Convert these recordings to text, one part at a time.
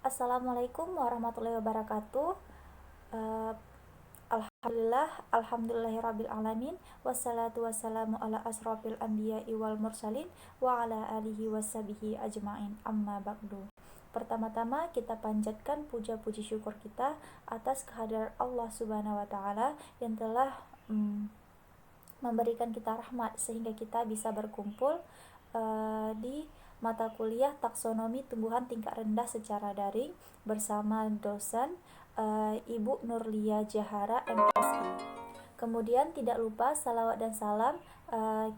Assalamualaikum warahmatullahi wabarakatuh. Eh, Alhamdulillahirabbil alamin, wassalatu wassalamu ala asrofil anbiya'i wal mursalin wa ala alihi washabihi ajmain, amma ba'du. Pertama-tama kita panjatkan puja-puji syukur kita atas kehadiran Allah Subhanahu wa taala yang telah memberikan kita rahmat sehingga kita bisa berkumpul di mata kuliah taksonomi tumbuhan tingkat rendah secara daring bersama dosen Ibu Nurlia Jahara MSI. Kemudian tidak lupa salawat dan salam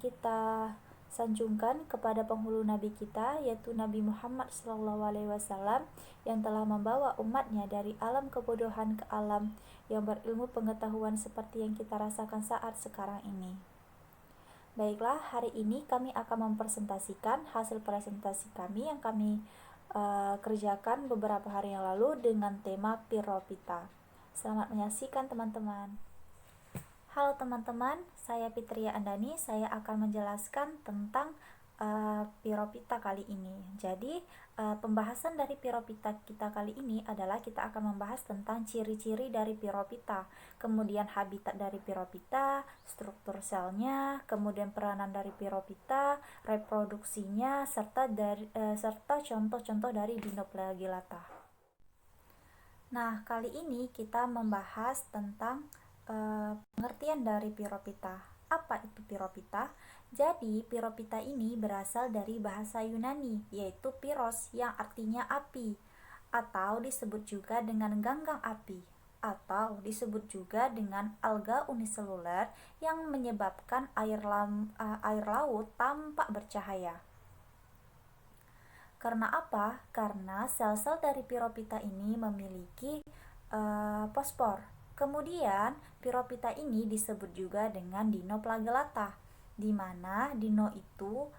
kita sanjungkan kepada penghulu Nabi kita, yaitu Nabi Muhammad SAW, yang telah membawa umatnya dari alam kebodohan ke alam yang berilmu pengetahuan seperti yang kita rasakan saat sekarang ini. Baiklah, hari ini kami akan mempresentasikan hasil presentasi kami yang kami kerjakan beberapa hari yang lalu dengan tema Piropita. Selamat menyaksikan teman-teman. Halo teman-teman, saya Fitria Andani. Saya akan menjelaskan tentang Piropita kali ini. Jadi pembahasan dari Piropita kita kali ini adalah kita akan membahas tentang ciri-ciri dari Piropita, kemudian habitat dari Piropita, struktur selnya, kemudian peranan dari Piropita, reproduksinya, serta contoh-contoh dari Dinoflagellata. Nah, kali ini kita membahas tentang pengertian dari Piropita. Apa itu Piropita? Jadi, Piropita ini berasal dari bahasa Yunani, yaitu piros yang artinya api, atau disebut juga dengan ganggang api, atau disebut juga dengan alga uniseluler yang menyebabkan air laut tampak bercahaya. Karena apa? Karena sel-sel dari Piropita ini memiliki fosfor. Kemudian, Piropita ini disebut juga dengan Dinoflagellata, di mana dino itu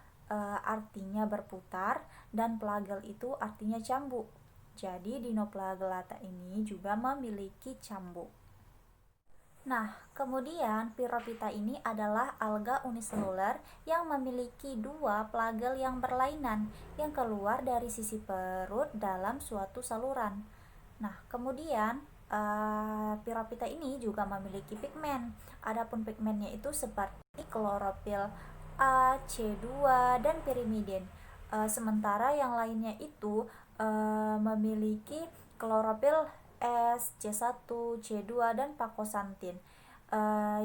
artinya berputar dan flagel itu artinya cambuk. Jadi, Dinoflagellata ini juga memiliki cambuk. Nah, kemudian Piropita ini adalah alga uniseluler yang memiliki dua flagel yang berlainan yang keluar dari sisi perut dalam suatu saluran. Nah, kemudian Piropita ini juga memiliki pigmen. Adapun pigmennya itu seperti klorofil A, C2, dan pirimidin. Sementara yang lainnya itu memiliki klorofil S, C1, C2, dan pakosantin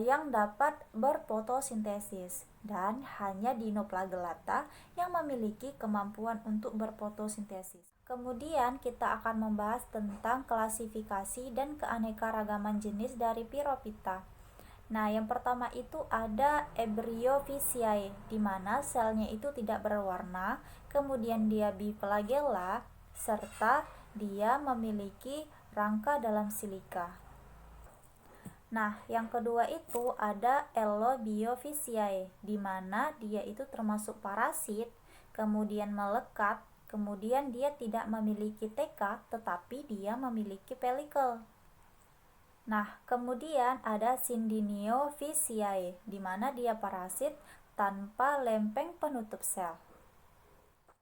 yang dapat berfotosintesis, dan hanya Dinoflagellata yang memiliki kemampuan untuk berfotosintesis. Kemudian kita akan membahas tentang klasifikasi dan keanekaragaman jenis dari Piropita. Nah, yang pertama itu ada Embryophyceae, di mana selnya itu tidak berwarna, kemudian dia biflagella, serta dia memiliki rangka dalam silika. Nah, yang kedua itu ada Elobiophisiae, di mana dia itu termasuk parasit, kemudian melekat, kemudian dia tidak memiliki teka, tetapi dia memiliki pelikel. Nah, kemudian ada Syndeniophisiae, di mana dia parasit tanpa lempeng penutup sel.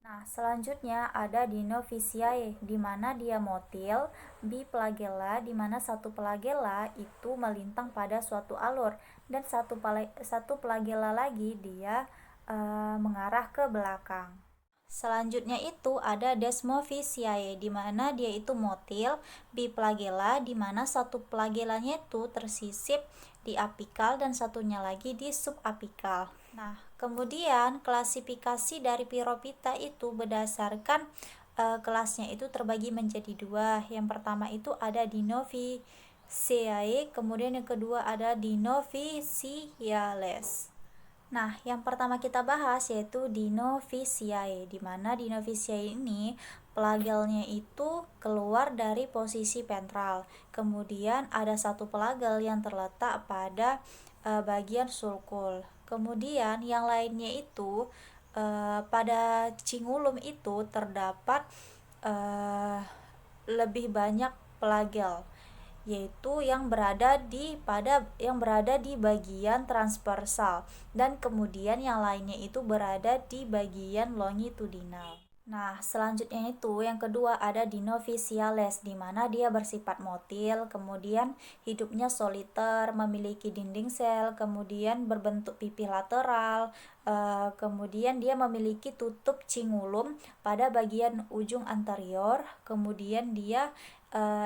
Nah, selanjutnya ada Dinoflagellata, di mana dia motil, biflagella, di mana satu flagella itu melintang pada suatu alur, dan satu flagella lagi dia mengarah ke belakang. Selanjutnya itu ada Desmophyceae, di mana dia itu motil, biflagella, di mana satu flagellanya itu tersisip di apikal dan satunya lagi di subapikal. Nah, kemudian klasifikasi dari Piropita itu berdasarkan kelasnya itu terbagi menjadi dua. Yang pertama itu ada Dinoflagellata, kemudian yang kedua ada Dinoflagellata. Nah, yang pertama kita bahas yaitu Dinoflagellata, di mana Dinoflagellata ini flagelnya itu keluar dari posisi ventral. Kemudian ada satu flagel yang terletak pada bagian sulcus. Kemudian yang lainnya itu pada cingulum itu terdapat lebih banyak flagel, yaitu yang berada di bagian transversal, dan kemudian yang lainnya itu berada di bagian longitudinal. Nah, selanjutnya itu yang kedua ada Dinofficiales, di mana dia bersifat motil, kemudian hidupnya soliter, memiliki dinding sel, kemudian berbentuk pipih lateral, kemudian dia memiliki tutup cingulum pada bagian ujung anterior, kemudian dia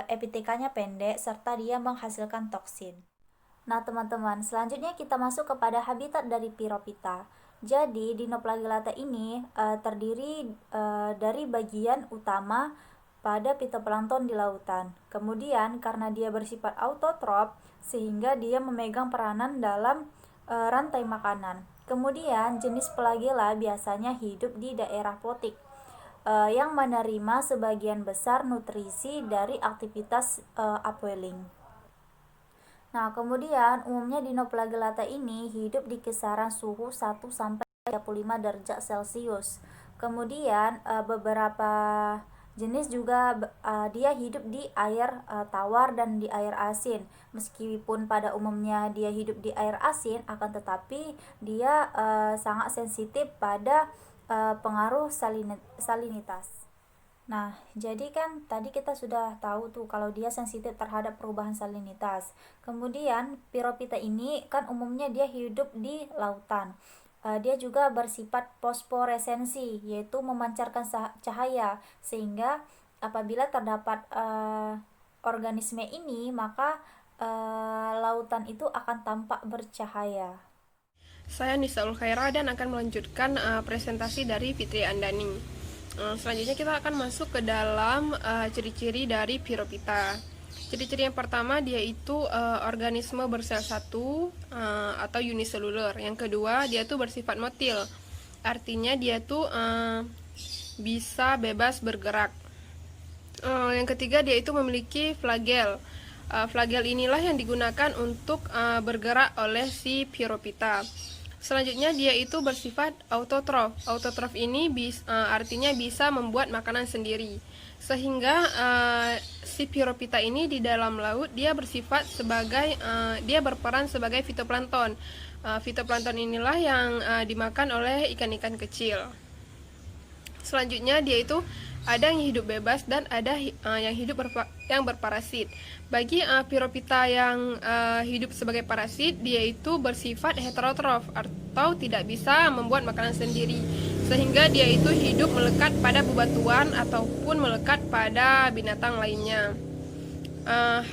epitekanya pendek, serta dia menghasilkan toksin. Nah, teman-teman, selanjutnya kita masuk kepada habitat dari Piropita. Jadi, Dinoflagellata ini terdiri dari bagian utama pada fitoplankton di lautan. Kemudian, karena dia bersifat autotrof, sehingga dia memegang peranan dalam rantai makanan. Kemudian, jenis flagella biasanya hidup di daerah potik yang menerima sebagian besar nutrisi dari aktivitas upwelling. Nah, kemudian umumnya Dinoflagellata ini hidup di kisaran suhu 1-35 derajat Celcius. Kemudian beberapa jenis juga dia hidup di air tawar dan di air asin. Meskipun pada umumnya dia hidup di air asin, akan tetapi dia sangat sensitif pada pengaruh salinitas. Nah, jadi kan tadi kita sudah tahu tuh kalau dia sensitif terhadap perubahan salinitas. Kemudian Piropita ini kan umumnya dia hidup di lautan. Dia juga bersifat fosforesensi, yaitu memancarkan cahaya, sehingga apabila terdapat organisme ini, maka lautan itu akan tampak bercahaya. Saya Nisaul Khaira dan akan melanjutkan presentasi dari Fitri Andani. Selanjutnya kita akan masuk ke dalam ciri-ciri dari Piropita. Ciri-ciri yang pertama dia itu organisme bersel satu atau uniseluler. Yang kedua dia tuh bersifat motil, artinya dia tuh bisa bebas bergerak. Yang ketiga dia itu memiliki flagel. Flagel inilah yang digunakan untuk bergerak oleh si Piropita. Selanjutnya dia itu bersifat autotrof. Autotrof ini artinya bisa membuat makanan sendiri. Sehingga si Piropita ini di dalam laut dia bersifat sebagai dia berperan sebagai fitoplankton. Fitoplankton inilah yang dimakan oleh ikan-ikan kecil. Selanjutnya dia itu ada yang hidup bebas dan ada yang hidup yang berparasit. Bagi Piropita yang hidup sebagai parasit, dia itu bersifat heterotrof atau tidak bisa membuat makanan sendiri, sehingga dia itu hidup melekat pada bebatuan ataupun melekat pada binatang lainnya.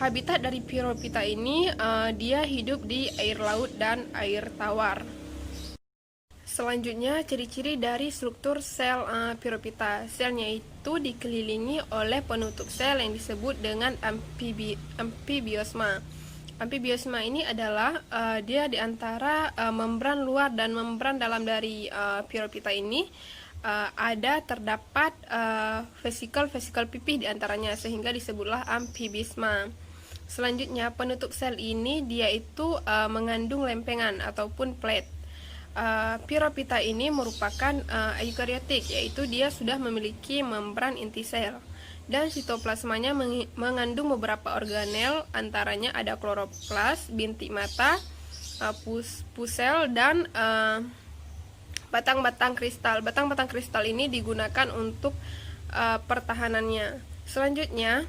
Habitat dari Piropita ini dia hidup di air laut dan air tawar. Selanjutnya, ciri-ciri dari struktur sel Piropita. Selnya itu dikelilingi oleh penutup sel yang disebut dengan amfibiosma. Amfibiosma ini adalah dia di antara membran luar dan membran dalam dari Piropita ini terdapat vesikel pipih di antaranya, sehingga disebutlah amfibisma. Selanjutnya, penutup sel ini dia itu mengandung lempengan ataupun plate. Piropita ini merupakan eukariotik, yaitu dia sudah memiliki membran inti sel, dan sitoplasmanya mengandung beberapa organel, antaranya ada kloroplas, bintik mata, pusel, dan batang-batang kristal. Batang-batang kristal ini digunakan untuk pertahanannya. Selanjutnya,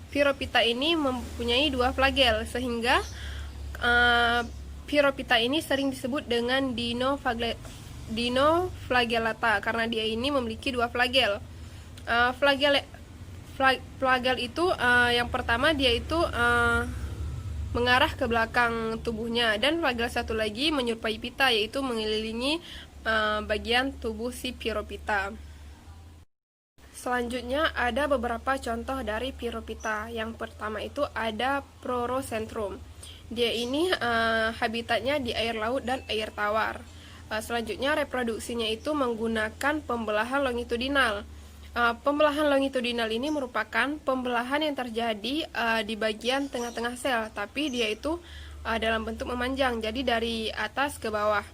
Piropita ini mempunyai dua flagel, sehingga Piropita ini sering disebut dengan Dinoflagellata karena dia ini memiliki dua flagel. Flagel itu yang pertama dia itu mengarah ke belakang tubuhnya, dan flagel satu lagi menyerupai pita, yaitu mengelilingi bagian tubuh si Piropita. Selanjutnya ada beberapa contoh dari Piropita. Yang pertama itu ada Prorocentrum. Dia ini habitatnya di air laut dan air tawar. Selanjutnya reproduksinya itu menggunakan pembelahan longitudinal. Pembelahan longitudinal ini merupakan pembelahan yang terjadi di bagian tengah-tengah sel, tapi dia itu dalam bentuk memanjang, jadi dari atas ke bawah.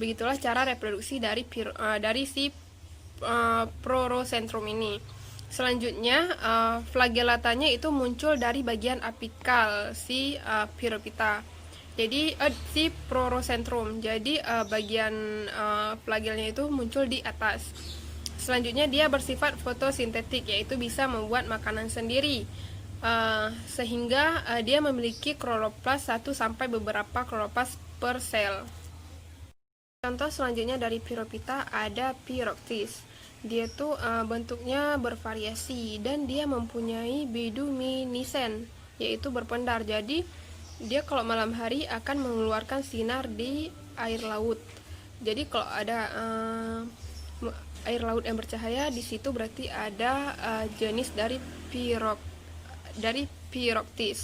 Begitulah cara reproduksi dari si Prorocentrum ini. Selanjutnya, flagellatanya itu muncul dari bagian apikal si Piropita. Jadi si Prorocentrum. Jadi bagian flagelnya itu muncul di atas. Selanjutnya dia bersifat fotosintetik, yaitu bisa membuat makanan sendiri. Sehingga dia memiliki kloroplas 1 sampai beberapa kloroplas per sel. Contoh selanjutnya dari Pyrrhopita ada Pyrrhoctis. Dia tuh bentuknya bervariasi dan dia mempunyai bioluminescent, yaitu berpendar. Jadi dia kalau malam hari akan mengeluarkan sinar di air laut. Jadi kalau ada air laut yang bercahaya, di situ berarti ada jenis dari Pyrrhoctis.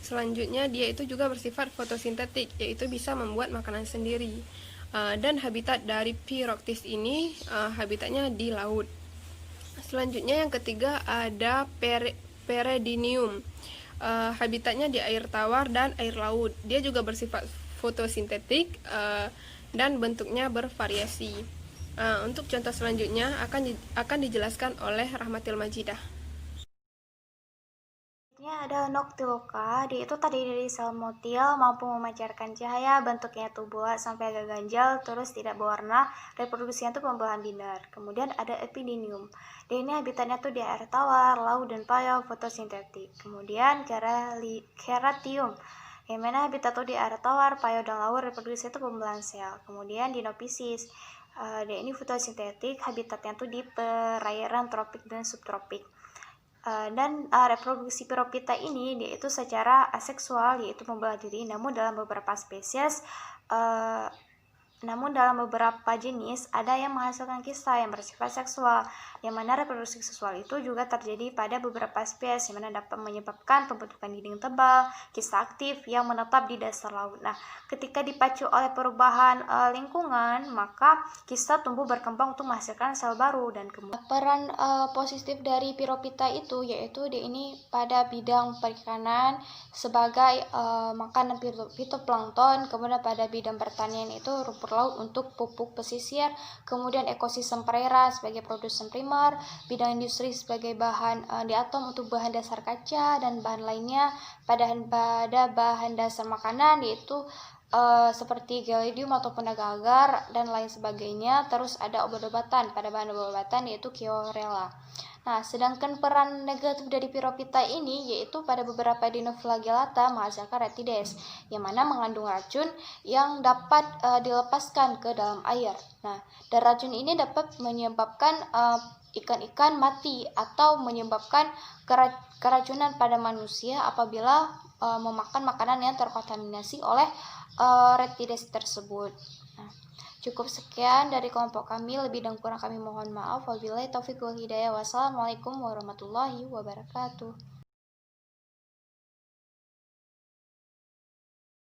Selanjutnya dia itu juga bersifat fotosintetik, yaitu bisa membuat makanan sendiri. Dan habitat dari Pyrrhoctis ini habitatnya di laut. Selanjutnya yang ketiga ada Peridinium. Habitatnya di air tawar dan air laut. Dia juga bersifat fotosintetik dan bentuknya bervariasi. Untuk contoh selanjutnya akan dijelaskan oleh Rahmatil Majidah. Ada Noctiluca, dia itu terdiri dari sel motil, mampu memancarkan cahaya, bentuknya itu bulat sampai agak ganjal, terus tidak berwarna, reproduksinya itu pembelahan binar. Kemudian ada Epidinium, dia ini habitatnya tuh di air tawar, laut, dan payau, fotosintetik. Kemudian Keratium, yang mana habitat tuh di air tawar, payau, dan laut, reproduksi itu pembelahan sel. Kemudian Dinophysis, dia ini fotosintetik, habitatnya tuh di perairan tropik dan subtropik. Dan reproduksi Pyrrhopita ini dia itu secara aseksual, yaitu membelah diri, namun dalam beberapa spesies namun dalam beberapa jenis ada yang menghasilkan kista yang bersifat seksual, yang mana reproduksi seksual itu juga terjadi pada beberapa spesies, yang mana dapat menyebabkan pembentukan dinding tebal, kista aktif yang menetap di dasar laut. Nah, ketika dipacu oleh perubahan lingkungan, maka kista tumbuh berkembang untuk menghasilkan sel baru. Dan kemudian peran positif dari Pyrrhopita itu yaitu dia ini pada bidang perikanan sebagai makanan fitoplankton, kemudian pada bidang pertanian itu rumput laut untuk pupuk pesisir, kemudian ekosistem perairan sebagai produsen primer, bidang industri sebagai bahan di atom untuk bahan dasar kaca dan bahan lainnya pada bahan dasar makanan, yaitu seperti gelidium ataupun agar-agar dan lain sebagainya. Terus ada obat-obatan, pada bahan obat-obatan yaitu Chlorella. Nah, sedangkan peran negatif dari Pyrrhopita ini yaitu pada beberapa dinoflagellata menghasilkan retides, yang mana mengandung racun yang dapat dilepaskan ke dalam air. Nah, dan racun ini dapat menyebabkan ikan-ikan mati atau menyebabkan keracunan pada manusia apabila memakan makanan yang terkontaminasi oleh retides tersebut. Nah, cukup sekian dari kelompok kami, lebih dan kurang kami mohon maaf. Wabillahi taufiq wal hidayah. Wassalamualaikum warahmatullahi wabarakatuh.